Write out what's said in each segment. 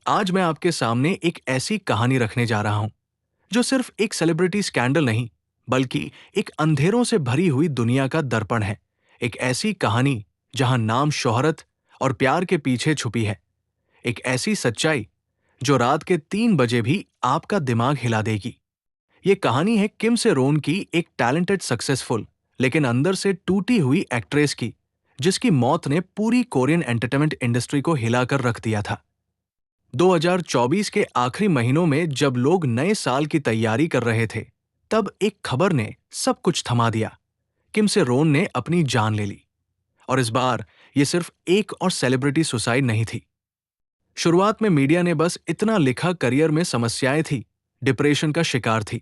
आज मैं आपके सामने एक ऐसी कहानी रखने जा रहा हूं जो सिर्फ एक सेलिब्रिटी स्कैंडल नहीं, बल्कि एक अंधेरों से भरी हुई दुनिया का दर्पण है। एक ऐसी कहानी जहां नाम, शोहरत और प्यार के पीछे छुपी है। एक ऐसी सच्चाई जो रात के 3 बजे भी आपका दिमाग हिला देगी। ये कहानी है किम से रोन की, एक टैलेंटेड, सक्सेसफुल लेकिन अंदर से टूटी हुई एक्ट्रेस की, जिसकी मौत ने पूरी कोरियन एंटरटेनमेंट इंडस्ट्री को हिलाकर रख दिया था। 2024 के आखिरी महीनों में जब लोग नए साल की तैयारी कर रहे थे, तब एक खबर ने सब कुछ थमा दिया। किम से रोन ने अपनी जान ले ली। और इस बार ये सिर्फ एक और सेलिब्रिटी सुसाइड नहीं थी। शुरुआत में मीडिया ने बस इतना लिखा, करियर में समस्याएं थी, डिप्रेशन का शिकार थी।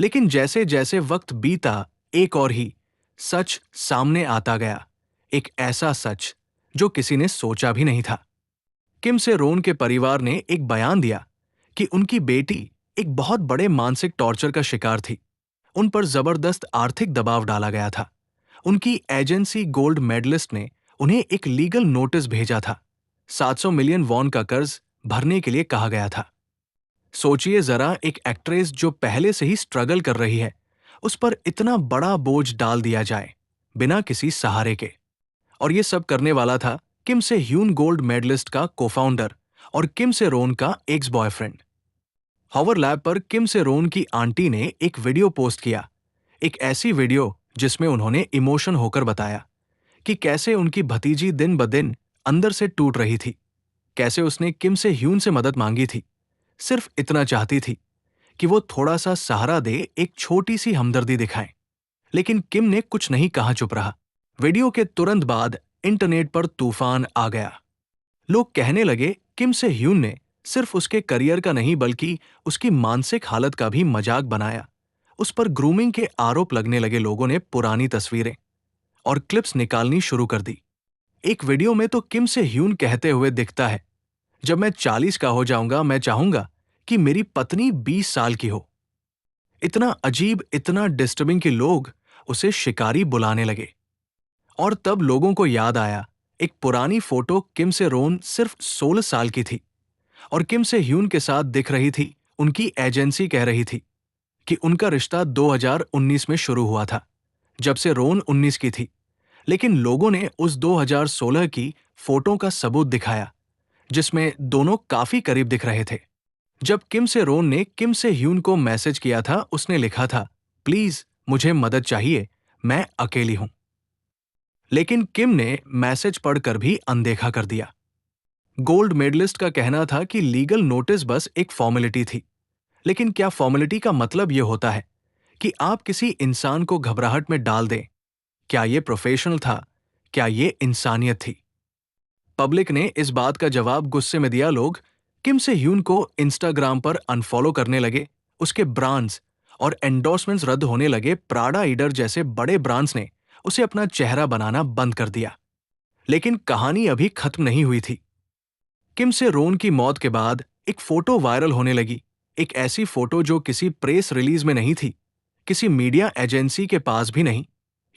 लेकिन जैसे जैसे वक्त बीता, एक और ही सच सामने आता गया। एक ऐसा सच जो किसी ने सोचा भी नहीं था। किम से रोन के परिवार ने एक बयान दिया कि उनकी बेटी एक बहुत बड़े मानसिक टॉर्चर का शिकार थी। उन पर जबरदस्त आर्थिक दबाव डाला गया था। उनकी एजेंसी गोल्ड मेडलिस्ट ने उन्हें एक लीगल नोटिस भेजा था। 700 मिलियन वॉन का कर्ज भरने के लिए कहा गया था। सोचिए जरा, एक एक्ट्रेस जो पहले से ही स्ट्रगल कर रही है, उस पर इतना बड़ा बोझ डाल दिया जाए बिना किसी सहारे के। और ये सब करने वाला था किम से ह्यून, गोल्ड मेडलिस्ट का को-फाउंडर और किम से रोन का एक्स बॉयफ्रेंड। हॉवर लैब पर किम से रोन की आंटी ने एक वीडियो पोस्ट किया। एक ऐसी वीडियो जिसमें उन्होंने इमोशन होकर बताया कि कैसे उनकी भतीजी दिन ब दिन अंदर से टूट रही थी। कैसे उसने किम से ह्यून से मदद मांगी थी। सिर्फ इतना चाहती थी कि वो थोड़ा सा सहारा दे, एक छोटी सी हमदर्दी दिखाएं। लेकिन किम ने कुछ नहीं कहा, चुप रहा। वीडियो के तुरंत बाद इंटरनेट पर तूफान आ गया। लोग कहने लगे किम से ह्यून ने सिर्फ उसके करियर का नहीं, बल्कि उसकी मानसिक हालत का भी मजाक बनाया। उस पर ग्रूमिंग के आरोप लगने लगे। लोगों ने पुरानी तस्वीरें और क्लिप्स निकालनी शुरू कर दी। एक वीडियो में तो किम से ह्यून कहते हुए दिखता है, जब मैं 40 का हो जाऊंगा, मैं चाहूंगा कि मेरी पत्नी 20 साल की हो। इतना अजीब, इतना डिस्टर्बिंग कि लोग उसे शिकारी बुलाने लगे। और तब लोगों को याद आया एक पुरानी फोटो। किम से रोन सिर्फ 16 साल की थी और किम से ह्यून के साथ दिख रही थी। उनकी एजेंसी कह रही थी कि उनका रिश्ता 2019 में शुरू हुआ था, जब से रोन 19 की थी। लेकिन लोगों ने उस 2016 की फोटो का सबूत दिखाया, जिसमें दोनों काफी करीब दिख रहे थे। जब किम से रोन ने किम से ह्यून को मैसेज किया था, उसने लिखा था, प्लीज मुझे मदद चाहिए, मैं अकेली हूं। लेकिन किम ने मैसेज पढ़कर भी अनदेखा कर दिया। गोल्ड मेडलिस्ट का कहना था कि लीगल नोटिस बस एक फॉर्मेलिटी थी। लेकिन क्या फॉर्मेलिटी का मतलब यह होता है कि आप किसी इंसान को घबराहट में डाल दें? क्या यह प्रोफेशनल था? क्या यह इंसानियत थी? पब्लिक ने इस बात का जवाब गुस्से में दिया। लोग किम से ह्यून को इंस्टाग्राम पर अनफॉलो करने लगे। उसके ब्रांड्स और एंडोर्समेंट्स रद्द होने लगे। प्राडा, ईडर जैसे बड़े ब्रांड्स ने उसे अपना चेहरा बनाना बंद कर दिया। लेकिन कहानी अभी खत्म नहीं हुई थी। किम से रोन की मौत के बाद एक फोटो वायरल होने लगी। एक ऐसी फोटो जो किसी प्रेस रिलीज में नहीं थी, किसी मीडिया एजेंसी के पास भी नहीं।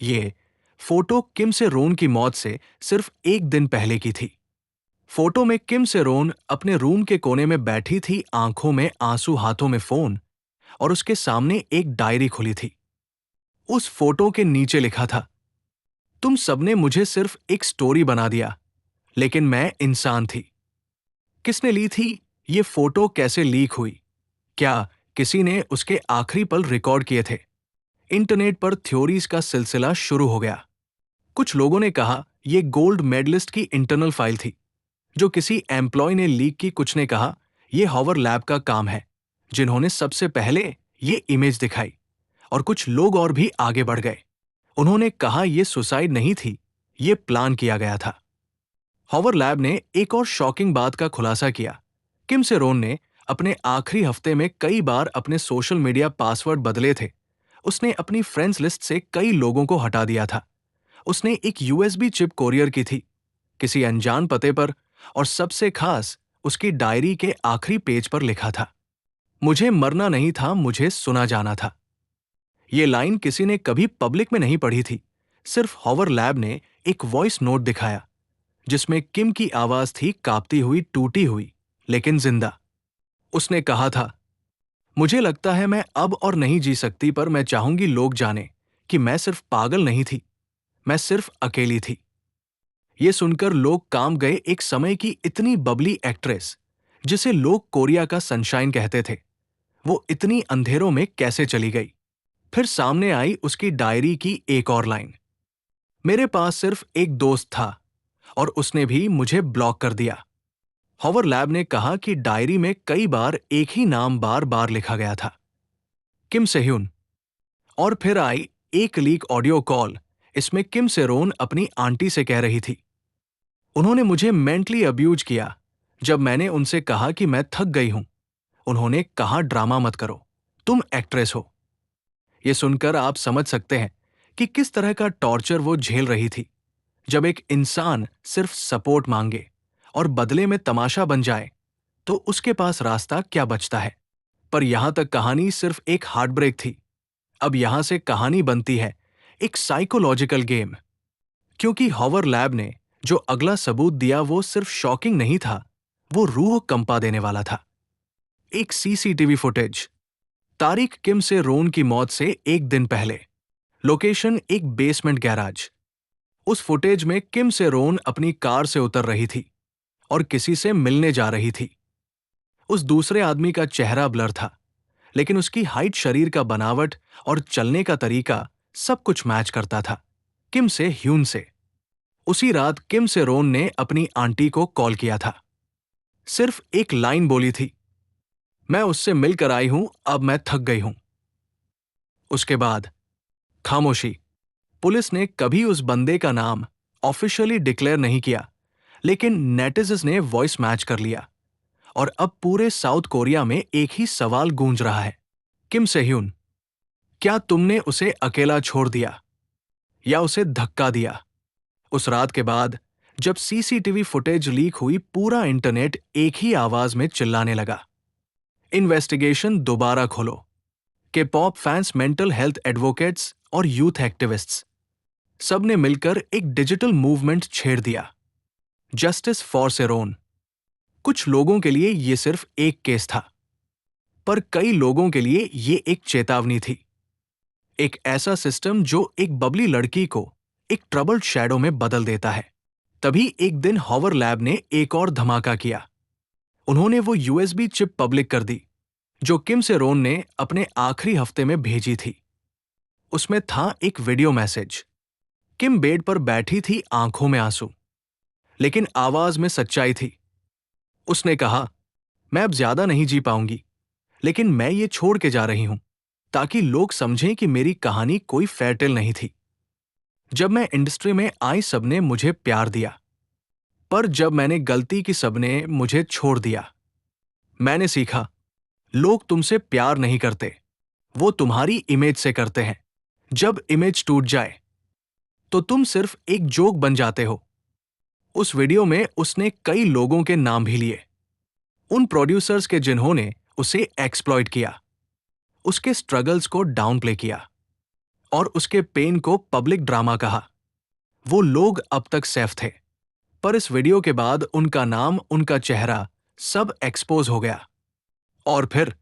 ये फोटो किम से रोन की मौत से सिर्फ एक दिन पहले की थी। फोटो में किम से रोन अपने रूम के कोने में बैठी थी, आंखों में आंसू, हाथों में फोन, और उसके सामने एक डायरी खुली थी। उस फोटो के नीचे लिखा था, तुम सबने मुझे सिर्फ एक स्टोरी बना दिया, लेकिन मैं इंसान थी। किसने ली थी ये फोटो? कैसे लीक हुई? क्या किसी ने उसके आखिरी पल रिकॉर्ड किए थे? इंटरनेट पर थ्योरीज का सिलसिला शुरू हो गया। कुछ लोगों ने कहा यह गोल्ड मेडलिस्ट की इंटरनल फाइल थी जो किसी एम्प्लॉय ने लीक की। कुछ ने कहा यह हॉवर लैब का काम है, जिन्होंने सबसे पहले ये इमेज दिखाई। और कुछ लोग और भी आगे बढ़ गए। उन्होंने कहा यह सुसाइड नहीं थी, यह प्लान किया गया था। हॉवर लैब ने एक और शॉकिंग बात का खुलासा किया। किम से रोन ने अपने आखिरी हफ्ते में कई बार अपने सोशल मीडिया पासवर्ड बदले थे। उसने अपनी फ्रेंड्स लिस्ट से कई लोगों को हटा दिया था। उसने एक यूएसबी चिप कोरियर की थी किसी अनजान पते पर, और सबसे खास, उसकी डायरी के आखिरी पेज पर लिखा था, मुझे मरना नहीं था, मुझे सुना जाना था। ये लाइन किसी ने कभी पब्लिक में नहीं पढ़ी थी। सिर्फ हॉवर लैब ने एक वॉइस नोट दिखाया, जिसमें किम की आवाज थी, कांपती हुई, टूटी हुई, लेकिन जिंदा। उसने कहा था, मुझे लगता है मैं अब और नहीं जी सकती, पर मैं चाहूंगी लोग जाने कि मैं सिर्फ पागल नहीं थी, मैं सिर्फ अकेली थी। ये सुनकर लोग काम गए, एक समय की इतनी बबली एक्ट्रेस जिसे लोग कोरिया का सनशाइन कहते थे, वो इतनी अंधेरों में कैसे चली गई। फिर सामने आई उसकी डायरी की एक और लाइन, मेरे पास सिर्फ एक दोस्त था और उसने भी मुझे ब्लॉक कर दिया। हॉवर लैब ने कहा कि डायरी में कई बार एक ही नाम बार बार लिखा गया था, किम सेह्यून। और फिर आई एक लीक ऑडियो कॉल। इसमें किम सेरोन अपनी आंटी से कह रही थी, उन्होंने मुझे मेंटली अब्यूज किया जब मैंने उनसे कहा कि मैं थक गई हूं। उन्होंने कहा ड्रामा मत करो, तुम एक्ट्रेस हो। यह सुनकर आप समझ सकते हैं कि किस तरह का टॉर्चर वो झेल रही थी। जब एक इंसान सिर्फ सपोर्ट मांगे और बदले में तमाशा बन जाए, तो उसके पास रास्ता क्या बचता है। पर यहां तक कहानी सिर्फ एक हार्ट ब्रेक थी। अब यहां से कहानी बनती है एक साइकोलॉजिकल गेम। क्योंकि हॉवर लैब ने जो अगला सबूत दिया वो सिर्फ शॉकिंग नहीं था, वो रूह कंपा देने वाला था। एक सीसीटीवी फुटेज, तारीख किम से रोन की मौत से एक दिन पहले, लोकेशन एक बेसमेंट गैराज। उस फुटेज में किम से रोन अपनी कार से उतर रही थी और किसी से मिलने जा रही थी। उस दूसरे आदमी का चेहरा ब्लर था, लेकिन उसकी हाइट, शरीर का बनावट और चलने का तरीका सब कुछ मैच करता था किम से ह्यून से। उसी रात किम से रोन ने अपनी आंटी को कॉल किया था। सिर्फ एक लाइन बोली थी, मैं उससे मिलकर आई हूं, अब मैं थक गई हूं। उसके बाद खामोशी। पुलिस ने कभी उस बंदे का नाम ऑफिशियली डिक्लेयर नहीं किया, लेकिन नेटिजन्स ने वॉइस मैच कर लिया। और अब पूरे साउथ कोरिया में एक ही सवाल गूंज रहा है, किम सेह्यून, क्या तुमने उसे अकेला छोड़ दिया या उसे धक्का दिया? उस रात के बाद जब सीसीटीवी फुटेज लीक हुई, पूरा इंटरनेट एक ही आवाज में चिल्लाने लगा, इन्वेस्टिगेशन दोबारा खोलो। के pop fans, mental health advocates और यूथ एक्टिविस्ट्स सबने मिलकर एक डिजिटल मूवमेंट छेड़ दिया, जस्टिस फॉर सेरोन। कुछ लोगों के लिए यह सिर्फ एक केस था, पर कई लोगों के लिए यह एक चेतावनी थी। एक ऐसा सिस्टम जो एक बबली लड़की को एक ट्रबल्ड शैडो में बदल देता है। तभी एक दिन हॉवर लैब ने एक और धमाका किया। उन्होंने वो यूएसबी चिप पब्लिक कर दी जो किम सेरोन ने अपने आखिरी हफ्ते में भेजी थी। उसमें था एक वीडियो मैसेज। किम बेड पर बैठी थी, आंखों में आंसू, लेकिन आवाज में सच्चाई थी। उसने कहा, मैं अब ज्यादा नहीं जी पाऊंगी, लेकिन मैं ये छोड़ के जा रही हूं ताकि लोग समझें कि मेरी कहानी कोई फेयरटेल नहीं थी। जब मैं इंडस्ट्री में आई, सबने मुझे प्यार दिया, पर जब मैंने गलती की, सबने मुझे छोड़ दिया। मैंने सीखा, लोग तुमसे प्यार नहीं करते, वो तुम्हारी इमेज से करते हैं। जब इमेज टूट जाए तो तुम सिर्फ एक जोक बन जाते हो। उस वीडियो में उसने कई लोगों के नाम भी लिए, उन प्रोड्यूसर्स के जिन्होंने उसे एक्सप्लॉइट किया, उसके स्ट्रगल्स को डाउनप्ले किया और उसके पेन को पब्लिक ड्रामा कहा। वो लोग अब तक सेफ थे, पर इस वीडियो के बाद उनका नाम, उनका चेहरा सब एक्सपोज हो गया। और फिर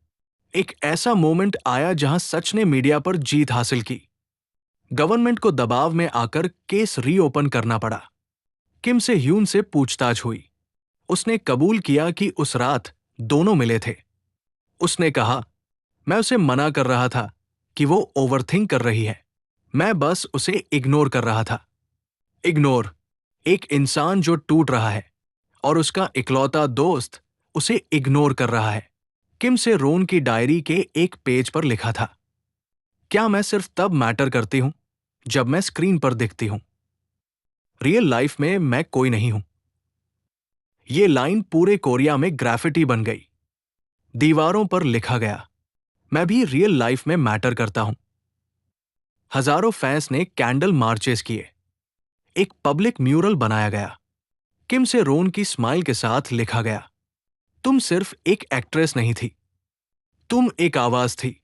एक ऐसा मोमेंट आया जहां सच ने मीडिया पर जीत हासिल की। गवर्नमेंट को दबाव में आकर केस रीओपन करना पड़ा। किम से ह्यून से पूछताछ हुई। उसने कबूल किया कि उस रात दोनों मिले थे। उसने कहा, मैं उसे मना कर रहा था कि वो ओवरथिंक कर रही है, मैं बस उसे इग्नोर कर रहा था। इग्नोर, एक इंसान जो टूट रहा है और उसका इकलौता दोस्त उसे इग्नोर कर रहा है। किम से रोन की डायरी के एक पेज पर लिखा था, क्या मैं सिर्फ तब मैटर करती हूं जब मैं स्क्रीन पर दिखती हूं, रियल लाइफ में मैं कोई नहीं हूं। ये लाइन पूरे कोरिया में ग्राफिटी बन गई। दीवारों पर लिखा गया, मैं भी रियल लाइफ में मैटर करता हूं। हजारों फैंस ने कैंडल मार्चेस किए, एक पब्लिक म्यूरल बनाया गया। किम से रोन की स्माइल के साथ लिखा गया, तुम सिर्फ एक एक्ट्रेस नहीं थी, तुम एक आवाज थी।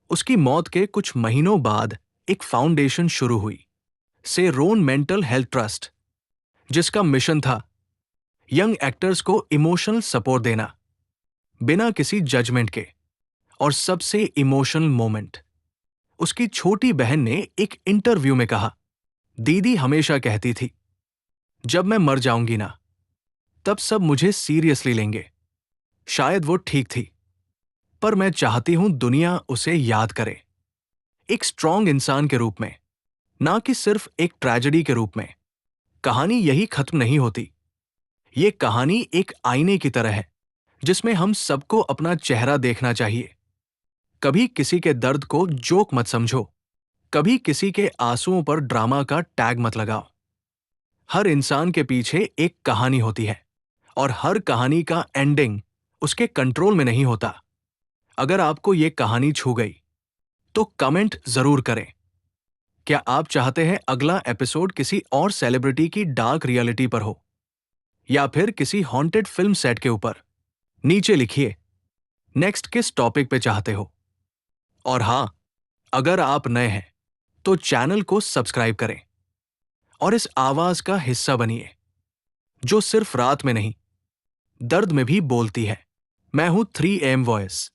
उसकी मौत के कुछ महीनों बाद एक फाउंडेशन शुरू हुई, से रोन मेंटल हेल्थ ट्रस्ट, जिसका मिशन था यंग एक्टर्स को इमोशनल सपोर्ट देना बिना किसी जजमेंट के। और सबसे इमोशनल मोमेंट, उसकी छोटी बहन ने एक इंटरव्यू में कहा, दीदी हमेशा कहती थी जब मैं मर जाऊंगी ना तब सब मुझे सीरियसली लेंगे। शायद वो ठीक थी, पर मैं चाहती हूं दुनिया उसे याद करे एक स्ट्रांग इंसान के रूप में, ना कि सिर्फ एक ट्रेजेडी के रूप में। कहानी यही खत्म नहीं होती। ये कहानी एक आईने की तरह है जिसमें हम सबको अपना चेहरा देखना चाहिए। कभी किसी के दर्द को जोक मत समझो, कभी किसी के आंसुओं पर ड्रामा का टैग मत लगाओ। हर इंसान के पीछे एक कहानी होती है और हर कहानी का एंडिंग उसके कंट्रोल में नहीं होता। अगर आपको ये कहानी छू गई तो कमेंट जरूर करें। क्या आप चाहते हैं अगला एपिसोड किसी और सेलिब्रिटी की डार्क रियलिटी पर हो या फिर किसी हॉन्टेड फिल्म सेट के ऊपर? नीचे लिखिए नेक्स्ट किस टॉपिक पे चाहते हो। और हां, अगर आप नए हैं तो चैनल को सब्सक्राइब करें और इस आवाज का हिस्सा बनिए जो सिर्फ रात में नहीं, दर्द में भी बोलती है। मैं हूं 3AM वॉइस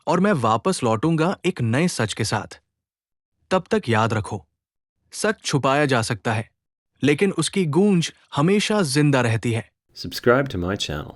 और मैं वापस लौटूंगा एक नए सच के साथ। तब तक याद रखो, सच छुपाया जा सकता है लेकिन उसकी गूंज हमेशा जिंदा रहती है। Subscribe to my channel.